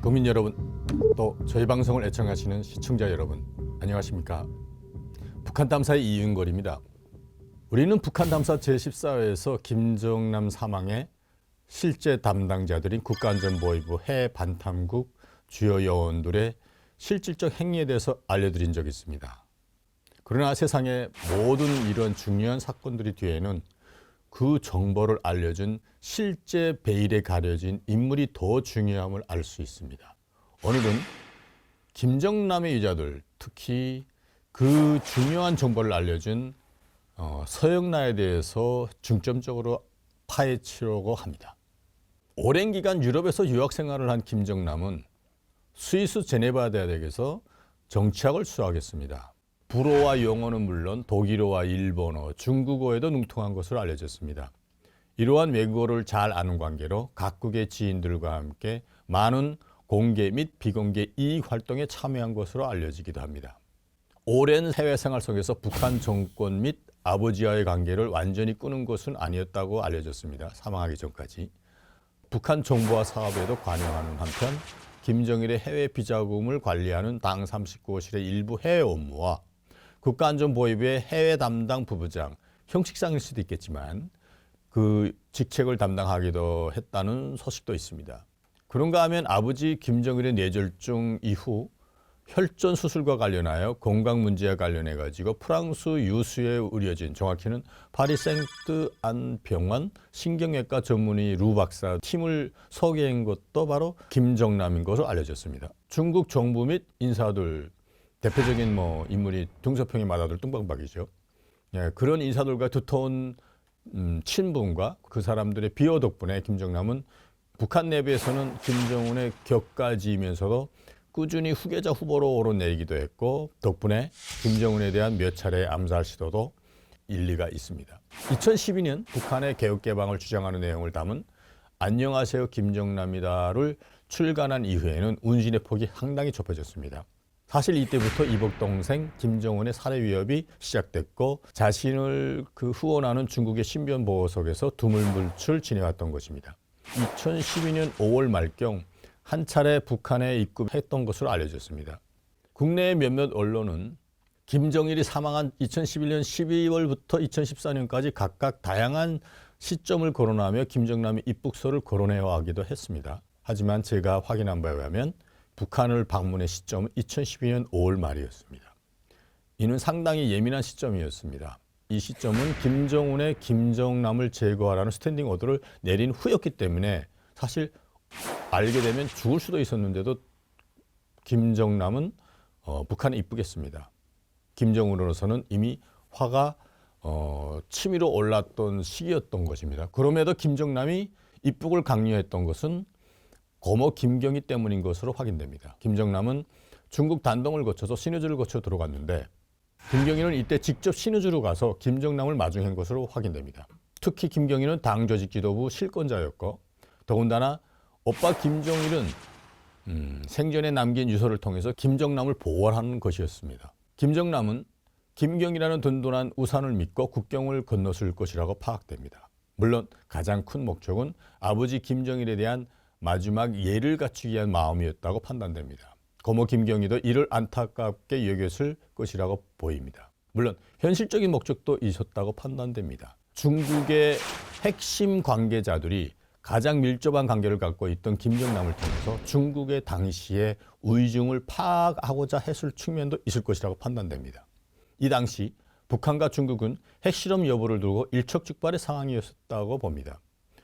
국민 여러분, 또 저희 방송을 애청하시는 시청자 여러분, 안녕하십니까? 북한 탐사의 이윤걸입니다. 우리는 북한 탐사 제14회에서 김정남 사망의 실제 담당자들인 국가안전보위부 해반탐국 주요 요원들의 실질적 행위에 대해서 알려드린 적이 있습니다. 그러나 세상의 모든 이런 중요한 사건들이 뒤에는 그 정보를 알려준 실제 베일에 가려진 인물이 더 중요함을 알 수 있습니다. 오늘은 김정남의 유자들, 특히 그 중요한 정보를 알려준 서영나에 대해서 중점적으로 파헤치려고 합니다. 오랜 기간 유럽에서 유학 생활을 한 김정남은 스위스 제네바 대학에서 정치학을 수학했습니다. 불어와 영어는 물론 독일어와 일본어, 중국어에도 능통한 것으로 알려졌습니다. 이러한 외국어를 잘 아는 관계로 각국의 지인들과 함께 많은 공개 및 비공개 이익 활동에 참여한 것으로 알려지기도 합니다. 오랜 해외 생활 속에서 북한 정권 및 아버지와의 관계를 완전히 끊은 것은 아니었다고 알려졌습니다. 사망하기 전까지. 북한 정보화 사업에도 관여하는 한편 김정일의 해외 비자금을 관리하는 당 39호실의 일부 해외 업무와 국가안전보위부의 해외 담당 부부장, 형식상일 수도 있겠지만 그 직책을 담당하기도 했다는 소식도 있습니다. 그런가 하면 아버지 김정일의 뇌졸중 이후 혈전 수술과 관련하여 건강 문제와 관련해 가지고 프랑스 유수에 의료진, 정확히는 파리 생트 안 병원 신경외과 전문의 루 박사 팀을 소개한 것도 바로 김정남인 것으로 알려졌습니다. 중국 정부 및 인사들, 대표적인 인물이 등소평의 마다들 뚱방박이죠. 예, 그런 인사들과 두터운 친분과 그 사람들의 비호 덕분에 김정남은 북한 내부에서는 김정은의 격가지이면서도 꾸준히 후계자 후보로 오르내리기도 했고, 덕분에 김정은에 대한 몇 차례의 암살 시도도 일리가 있습니다. 2012년 북한의 개혁개방을 주장하는 내용을 담은 안녕하세요 김정남이다를 출간한 이후에는 운신의 폭이 상당히 좁혀졌습니다. 사실 이때부터 이복 동생 김정은의 살해 위협이 시작됐고 자신을 후원하는 중국의 신변 보호석에서 두물물출 지내왔던 것입니다. 2012년 5월 말경 한 차례 북한에 입국했던 것으로 알려졌습니다. 국내의 몇몇 언론은 김정일이 사망한 2011년 12월부터 2014년까지 각각 다양한 시점을 거론하며 김정남의 입국서를 거론해와기도 했습니다. 하지만 제가 확인한 바에 의하면 북한을 방문의 시점은 2012년 5월 말이었습니다. 이는 상당히 예민한 시점이었습니다. 이 시점은 김정은의 김정남을 제거하라는 스탠딩 오더를 내린 후였기 때문에 사실 알게 되면 죽을 수도 있었는데도 김정남은 북한에 입국했습니다. 김정은으로서는 이미 화가 치밀어 올랐던 시기였던 것입니다. 그럼에도 김정남이 입국을 강요했던 것은 고모 김경희 때문인 것으로 확인됩니다. 김정남은 중국 단동을 거쳐서 신의주를 거쳐 들어갔는데 김경희는 이때 직접 신의주로 가서 김정남을 마중한 것으로 확인됩니다. 특히 김경희는 당 조직 지도부 실권자였고 더군다나 오빠 김정일은 생전에 남긴 유서를 통해서 김정남을 보호하는 것이었습니다. 김정남은 김경이라는 든든한 우산을 믿고 국경을 건넜을 것이라고 파악됩니다. 물론 가장 큰 목적은 아버지 김정일에 대한 마지막 예를 갖추기 위한 마음이었다고 판단됩니다. 고모 김경희도 이를 안타깝게 여겼을 것이라고 보입니다. 물론 현실적인 목적도 있었다고 판단됩니다. 중국의 핵심 관계자들이 가장 밀접한 관계를 갖고 있던 김정남을 통해서 중국의 당시의 의중을 파악하고자 했을 측면도 있을 것이라고 판단됩니다. 이 당시 북한과 중국은 핵실험 여부를 두고 일촉즉발의 상황이었다고 봅니다.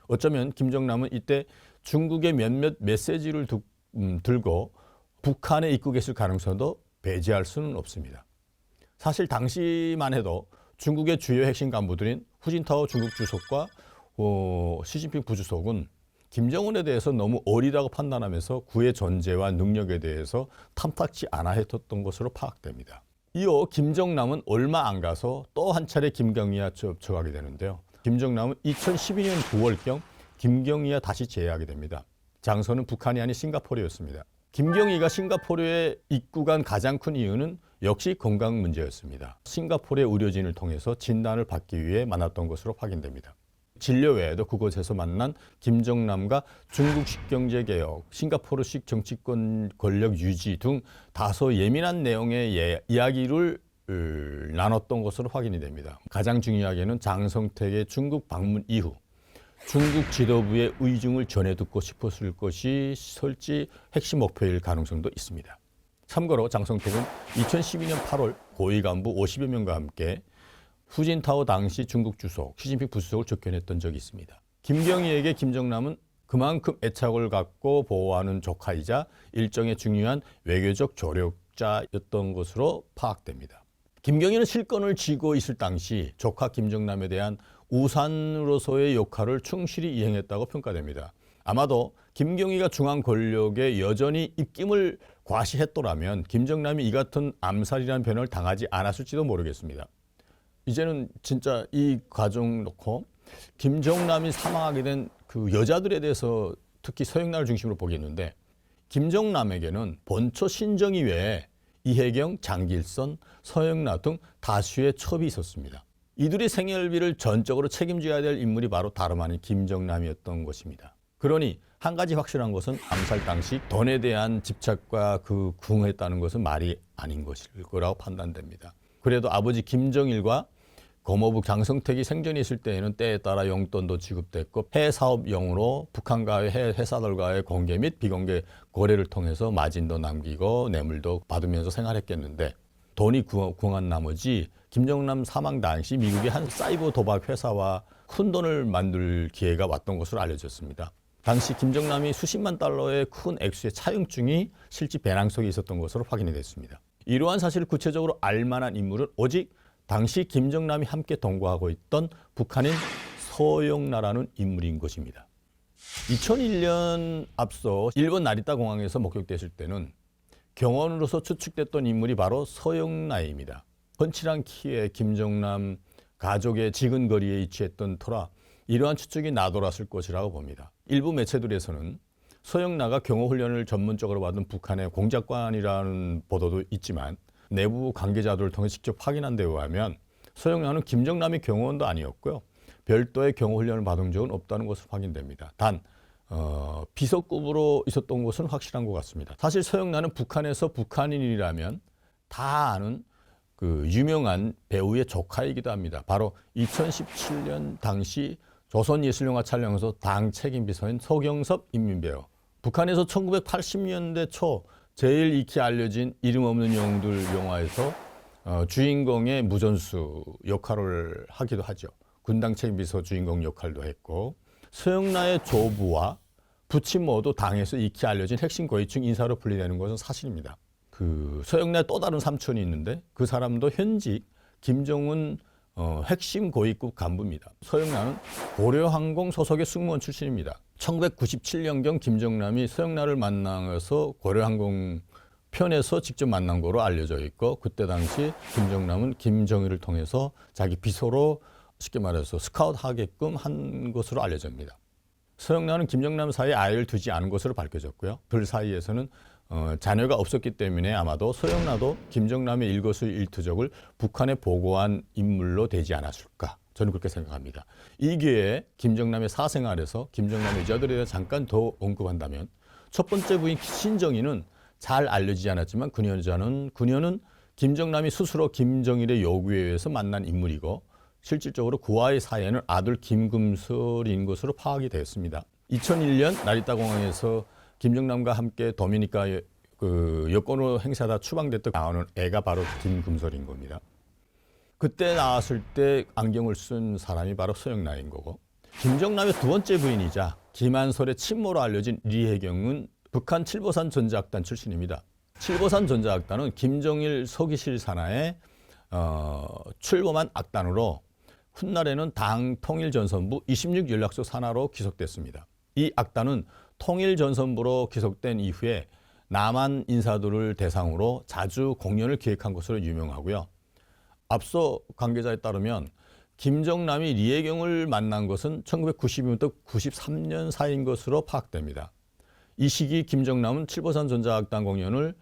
어쩌면 김정남은 이때 중국의 몇몇 메시지를 들고 북한에 입국했을 가능성도 배제할 수는 없습니다. 사실 당시만 해도 중국의 주요 핵심 간부들인 후진타오 중국 주석과 시진핑 부주석은 김정은에 대해서 너무 어리다고 판단하면서 그의 존재와 능력에 대해서 탐탁지 않아 했던 것으로 파악됩니다. 이어 김정남은 얼마 안 가서 또 한 차례 김경희와 접촉하게 되는데요. 김정남은 2012년 9월경 김경희와 다시 재회하게 됩니다. 장소는 북한이 아닌 싱가포르였습니다. 김경희가 싱가포르에 입국한 가장 큰 이유는 역시 건강 문제였습니다. 싱가포르의 의료진을 통해서 진단을 받기 위해 만났던 것으로 확인됩니다. 진료 외에도 그곳에서 만난 김정남과 중국식 경제개혁, 싱가포르식 정치권 권력 유지 등 다소 예민한 내용의 이야기를 나눴던 것으로 확인이 됩니다. 가장 중요하게는 장성택의 중국 방문 이후 중국 지도부의 의중을 전해 듣고 싶었을 것이 설지 핵심 목표일 가능성도 있습니다. 참고로 장성택은 2012년 8월 고위 간부 50여 명과 함께 후진타오 당시 중국 주석, 시진핑 부수석을 접견했던 적이 있습니다. 김경희에게 김정남은 그만큼 애착을 갖고 보호하는 조카이자 일정의 중요한 외교적 조력자였던 것으로 파악됩니다. 김경희는 실권을 쥐고 있을 당시 조카 김정남에 대한 우산으로서의 역할을 충실히 이행했다고 평가됩니다. 아마도 김경희가 중앙 권력에 여전히 입김을 과시했더라면 김정남이 이 같은 암살이라는 변호를 당하지 않았을지도 모르겠습니다. 이제는 진짜 이 과정 놓고 김정남이 사망하게 된 그 여자들에 대해서 특히 서영란을 중심으로 보겠는데, 김정남에게는 본초 신정희 외에 이혜경, 장길선, 서영란 등 다수의 첩이 있었습니다. 이들의 생활비를 전적으로 책임져야 될 인물이 바로 다름 아닌 김정남이었던 것입니다. 그러니 한 가지 확실한 것은 암살 당시 돈에 대한 집착과 그 궁했다는 것은 말이 아닌 것일 거라고 판단됩니다. 그래도 아버지 김정일과 고모부 장성택이 생전에 있을 때에는 때에 따라 용돈도 지급됐고 해사업용으로 북한과의 회사들과의 공개 및 비공개 거래를 통해서 마진도 남기고 뇌물도 받으면서 생활했겠는데, 돈이 궁한 나머지 김정남 사망 당시 미국의 한 사이버 도박 회사와 큰 돈을 만들 기회가 왔던 것으로 알려졌습니다. 당시 김정남이 수십만 달러의 큰 액수의 차용증이 실제 배낭 속에 있었던 것으로 확인이 됐습니다. 이러한 사실을 구체적으로 알만한 인물은 오직 당시 김정남이 함께 동거하고 있던 북한인 서영나라는 인물인 것입니다. 2001년 앞서 일본 나리타 공항에서 목격됐을 때는 경원으로서 추측됐던 인물이 바로 서영나입니다. 훤칠한 키에 김정남 가족의 지근거리에 위치했던 터라 이러한 추측이 나돌았을 것이라고 봅니다. 일부 매체들에서는 서영나가 경호훈련을 전문적으로 받은 북한의 공작관이라는 보도도 있지만, 내부 관계자들을 통해 직접 확인한 데 의하면 서영나는 김정남의 경호원도 아니었고요, 별도의 경호훈련을 받은 적은 없다는 것으로 확인됩니다. 단 비서급으로 있었던 것은 확실한 것 같습니다. 사실 서영나는 북한에서 북한인이라면 다 아는 그 유명한 배우의 조카이기도 합니다. 바로 2017년 당시 조선예술영화 촬영에서 당 책임비서인 서경섭 인민배우. 북한에서 1980년대 초 제일 익히 알려진 이름 없는 영웅들 영화에서 주인공의 무전수 역할을 하기도 하죠. 군당 책임비서 주인공 역할도 했고, 서영나의 조부와 부친 모두 당에서 익히 알려진 핵심 고위층 인사로 분리되는 것은 사실입니다. 그 서영나의 또 다른 삼촌이 있는데 그 사람도 현직 김정은 핵심 고위급 간부입니다. 서영나는 고려항공 소속의 승무원 출신입니다. 1997년경 김정남이 서영나를 만나서 고려항공 편에서 직접 만난 거로 알려져 있고, 그때 당시 김정남은 김정일을 통해서 자기 비서로 쉽게 말해서 스카웃하게끔 한 것으로 알려집니다. 서영나는 김정남 사이에 아이를 두지 않은 것으로 밝혀졌고요. 그 사이에서는 자녀가 없었기 때문에 아마도 서영나도 김정남의 일거수일투족을 북한에 보고한 인물로 되지 않았을까, 저는 그렇게 생각합니다. 이 기회에 김정남의 사생활에서 김정남의 여자들에 대해 잠깐 더 언급한다면, 첫 번째 부인 신정희는 잘 알려지지 않았지만 그녀는 김정남이 스스로 김정일의 요구에 의해서 만난 인물이고, 실질적으로 그와의 사이에는 아들 김금설인 것으로 파악이 되었습니다. 2001년 나리타 공항에서 김정남과 함께 도미니카 그 여권으로 행사하다 추방됐던 나오는 애가 바로 김금설인 겁니다. 그때 나왔을 때 안경을 쓴 사람이 바로 서영나인 거고, 김정남의 두 번째 부인이자 김한솔의 친모로 알려진 리혜경은 북한 칠보산 전자악단 출신입니다. 칠보산 전자악단은 김정일 서기실 산하에 출범한 악단으로 훗날에는 당 통일전선부 26연락소 산하로 기속됐습니다. 이 악단은 통일전선부로 기속된 이후에 남한 인사들을 대상으로 자주 공연을 기획한 것으로 유명하고요. 앞서 관계자에 따르면 김정남이 리혜경을 만난 것은 1992년부터 93년 사이인 것으로 파악됩니다. 이 시기 김정남은 칠보산 전자악단 공연을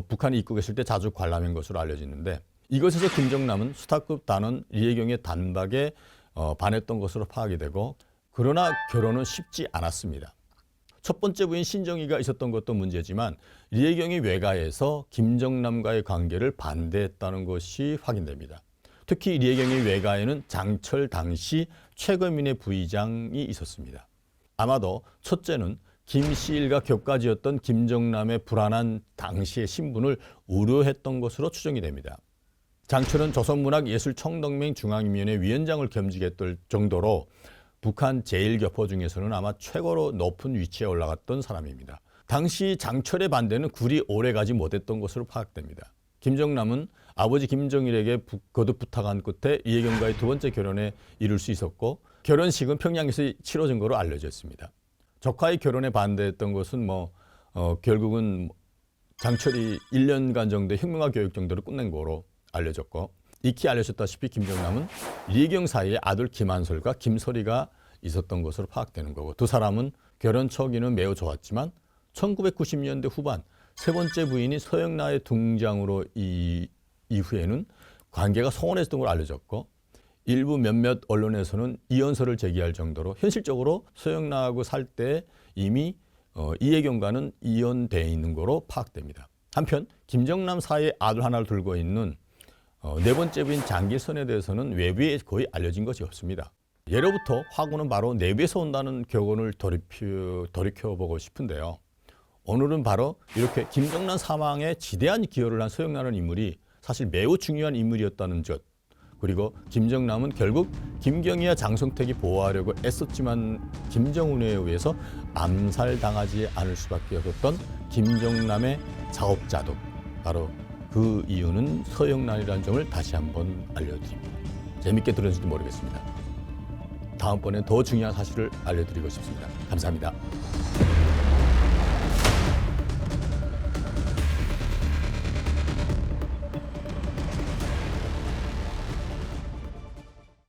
북한에 입국했을 때 자주 관람한 것으로 알려지는데, 이것에서 김정남은 수탁급 단원 리혜경의 단박에 반했던 것으로 파악이 되고 그러나 결혼은 쉽지 않았습니다. 첫 번째 부인 신정희가 있었던 것도 문제지만 리해경이 외가에서 김정남과의 관계를 반대했다는 것이 확인됩니다. 특히 리해경의 외가에는 장철 당시 최거민의 부의장이 있었습니다. 아마도 첫째는 김씨 일가 격가지였던 김정남의 불안한 당시의 신분을 우려했던 것으로 추정이 됩니다. 장철은 조선문학예술총동맹 중앙위원회 위원장을 겸직했던 정도로 북한 제1교포 중에서는 아마 최고로 높은 위치에 올라갔던 사람입니다. 당시 장철의 반대는 그리 오래가지 못했던 것으로 파악됩니다. 김정남은 아버지 김정일에게 거듭 부탁한 끝에 리해경과의 두 번째 결혼에 이룰 수 있었고 결혼식은 평양에서 치러진 것으로 알려져 있습니다. 조카의 결혼에 반대했던 것은 결국은 장철이 1년간 정도의 혁명화 교육 정도를 끝낸 거로 알려졌고 익히 알려졌다시피 김정남은 리해경 사이에 아들 김한솔과 김설이가 있었던 것으로 파악되는 거고 두 사람은 결혼 초기는 매우 좋았지만 1990년대 후반 세 번째 부인이 서영나의 등장으로 이후에는 관계가 소원해졌던 걸로 알려졌고 일부 몇몇 언론에서는 이혼설을 제기할 정도로 현실적으로 서영나하고 살 때 이미 이해경과는 이혼돼 있는 거로 파악됩니다. 한편 김정남 사이에 아들 하나를 두고 있는 네 번째 부인 장길선에 대해서는 외부에 거의 알려진 것이 없습니다. 예로부터 화구는 바로 내부에서 온다는 격언을 돌이켜보고 싶은데요. 오늘은 바로 이렇게 김정남 사망에 지대한 기여를 한 서영나라는 인물이 사실 매우 중요한 인물이었다는 것, 그리고 김정남은 결국 김경희와 장성택이 보호하려고 애썼지만 김정은에 의해서 암살당하지 않을 수밖에 없었던 김정남의 자업자득, 바로 그 이유는 서영란이라는 점을 다시 한번 알려드립니다. 재밌게 들었는지도 모르겠습니다. 다음번에 더 중요한 사실을 알려드리고 싶습니다. 감사합니다.